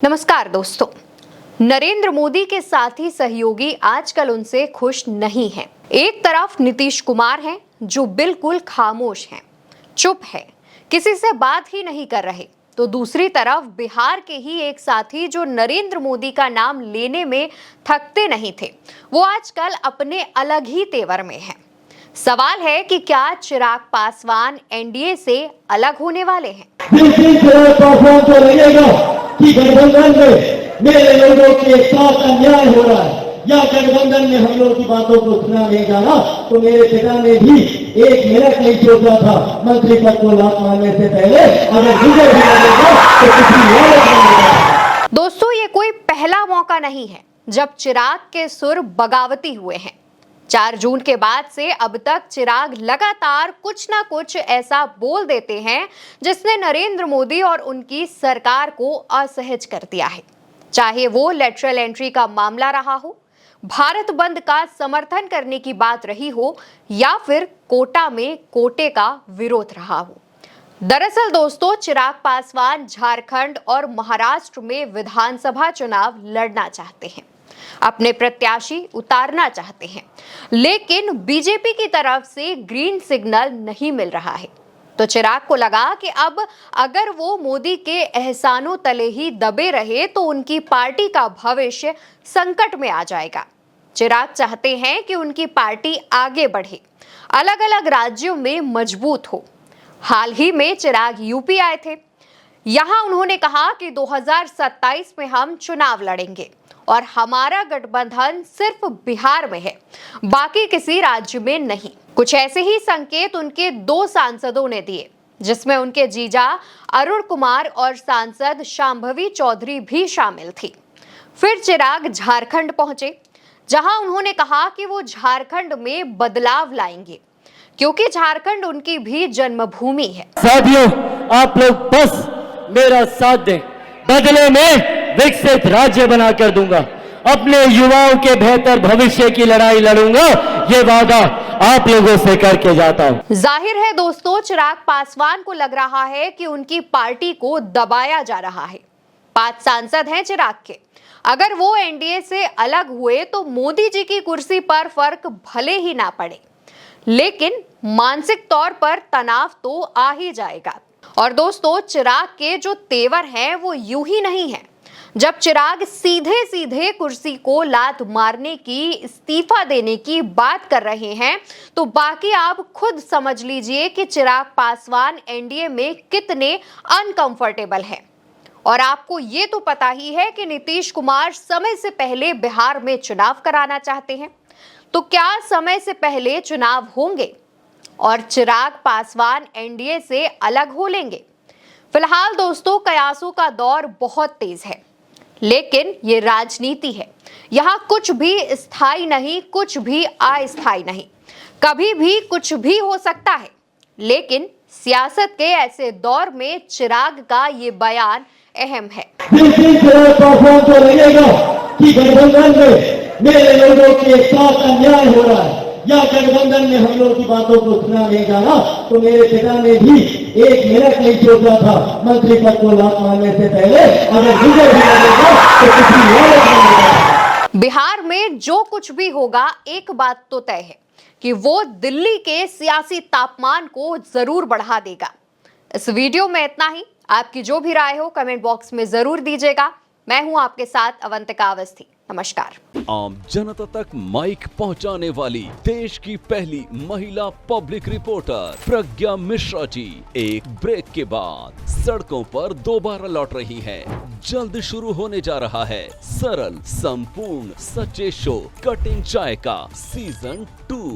नमस्कार दोस्तों। नरेंद्र मोदी के साथी सहयोगी आजकल उनसे खुश नहीं हैं। एक तरफ नीतीश कुमार हैं जो बिल्कुल खामोश हैं, चुप है, किसी से बात ही नहीं कर रहे, तो दूसरी तरफ बिहार के ही एक साथी जो नरेंद्र मोदी का नाम लेने में थकते नहीं थे, वो आजकल अपने अलग ही तेवर में हैं। सवाल है कि क्या चिराग पासवान एनडीए से अलग होने वाले हैं? चिराग पासवान को लगेगा कि गठबंधन में मेरे लोगों के साथ अन्याय हो रहा है या गठबंधन में हम लोग की बातों को सुना नहीं जाना, तो मेरे पिता ने भी एक मिनट नहीं सोचा था मंत्री पद को लात मारने से पहले अगर मुझे भी लगेगा तो किसी और को लगेगा। दोस्तों, ये कोई पहला मौका नहीं है जब चिराग के सुर बगावती हुए हैं। 4 जून के बाद से अब तक चिराग लगातार कुछ ना कुछ ऐसा बोल देते हैं जिसने नरेंद्र मोदी और उनकी सरकार को असहज कर दिया है। चाहे वो लेटरल एंट्री का मामला रहा हो, भारत बंद का समर्थन करने की बात रही हो, या फिर कोटा में कोटे का विरोध रहा हो। दरअसल दोस्तों, चिराग पासवान झारखंड और महाराष्ट्र में विधानसभा चुनाव लड़ना चाहते हैं, अपने प्रत्याशी उतारना चाहते हैं, लेकिन बीजेपी की तरफ से ग्रीन सिग्नल नहीं मिल रहा है। तो चिराग को लगा कि अब अगर वो मोदी के एहसानों तले ही दबे रहे तो उनकी पार्टी का भविष्य संकट में आ जाएगा। चिराग चाहते हैं कि उनकी पार्टी आगे बढ़े, अलग अलग राज्यों में मजबूत हो। हाल ही में चिराग यूपी आए थे। यहां उन्होंने कहा कि 2027 में हम चुनाव लड़ेंगे और हमारा गठबंधन सिर्फ बिहार में है, बाकी किसी राज्य में नहीं। कुछ ऐसे ही संकेत उनके 2 सांसदों ने दिए, जिसमें उनके जीजा अरुण कुमार और सांसद शांभवी चौधरी भी शामिल थी। फिर चिराग झारखंड पहुंचे, जहां उन्होंने कहा कि वो झारखंड में बदलाव लाएंगे, क्योंकि झारखंड उनकी भी जन्मभूमि है। साथियों, आप लोग बस मेरा साथ दें, बदले में विकसित राज्य बनाकर दूंगा, अपने युवाओं के बेहतर भविष्य की लड़ाई लड़ूंगा, ये वादा आप लोगों से करके जाता हूं। जाहिर है दोस्तों, चिराग पासवान को लग रहा है कि उनकी पार्टी को दबाया जा रहा है। 5 सांसद हैं चिराग के। अगर वो एनडीए से अलग हुए तो मोदी जी की कुर्सी पर फर्क भले ही ना पड़े, लेकिन मानसिक तौर पर तनाव तो आ ही जाएगा। और दोस्तों, चिराग के जो तेवर हैं वो यूं ही नहीं है। जब चिराग सीधे सीधे कुर्सी को लात मारने की, इस्तीफा देने की बात कर रहे हैं, तो बाकी आप खुद समझ लीजिए कि चिराग पासवान एनडीए में कितने अनकंफर्टेबल हैं। और आपको ये तो पता ही है कि नीतीश कुमार समय से पहले बिहार में चुनाव कराना चाहते हैं। तो क्या समय से पहले चुनाव होंगे और चिराग पासवान एनडीए से अलग हो लेंगे? फिलहाल दोस्तों, कयासों का दौर बहुत तेज है, लेकिन ये राजनीति है। यहाँ कुछ भी स्थायी नहीं, कुछ भी अस्थायी नहीं, कभी भी कुछ भी हो सकता है। लेकिन सियासत के ऐसे दौर में चिराग का ये बयान अहम है। चिराग पासवान को लगेगा कि गठबंधन में मेरे लोगों के साथ अन्याय हो रहा है या गठबंधन में हम लोग की बातों को सुना नहीं जाना, तो मेरे पिता ने भी एक मिनट नहीं सोचा था मंत्री पद को लात मारने से पहले अगर मुझे भी लगेगा तो किसी और को लगेगा। बिहार में जो कुछ भी होगा, एक बात तो तय है कि वो दिल्ली के सियासी तापमान को जरूर बढ़ा देगा। इस वीडियो में इतना ही। आपकी जो भी राय हो कमेंट बॉक्स में जरूर दीजिएगा। मैं हूं आपके साथ अवंतिका अवस्थी। नमस्कार। आम जनता तक माइक पहुंचाने वाली देश की पहली महिला पब्लिक रिपोर्टर प्रज्ञा मिश्रा जी एक ब्रेक के बाद सड़कों पर दोबारा लौट रही हैं। जल्द शुरू होने जा रहा है सरल, संपूर्ण, सच्चे शो कटिंग चाय का सीजन 2।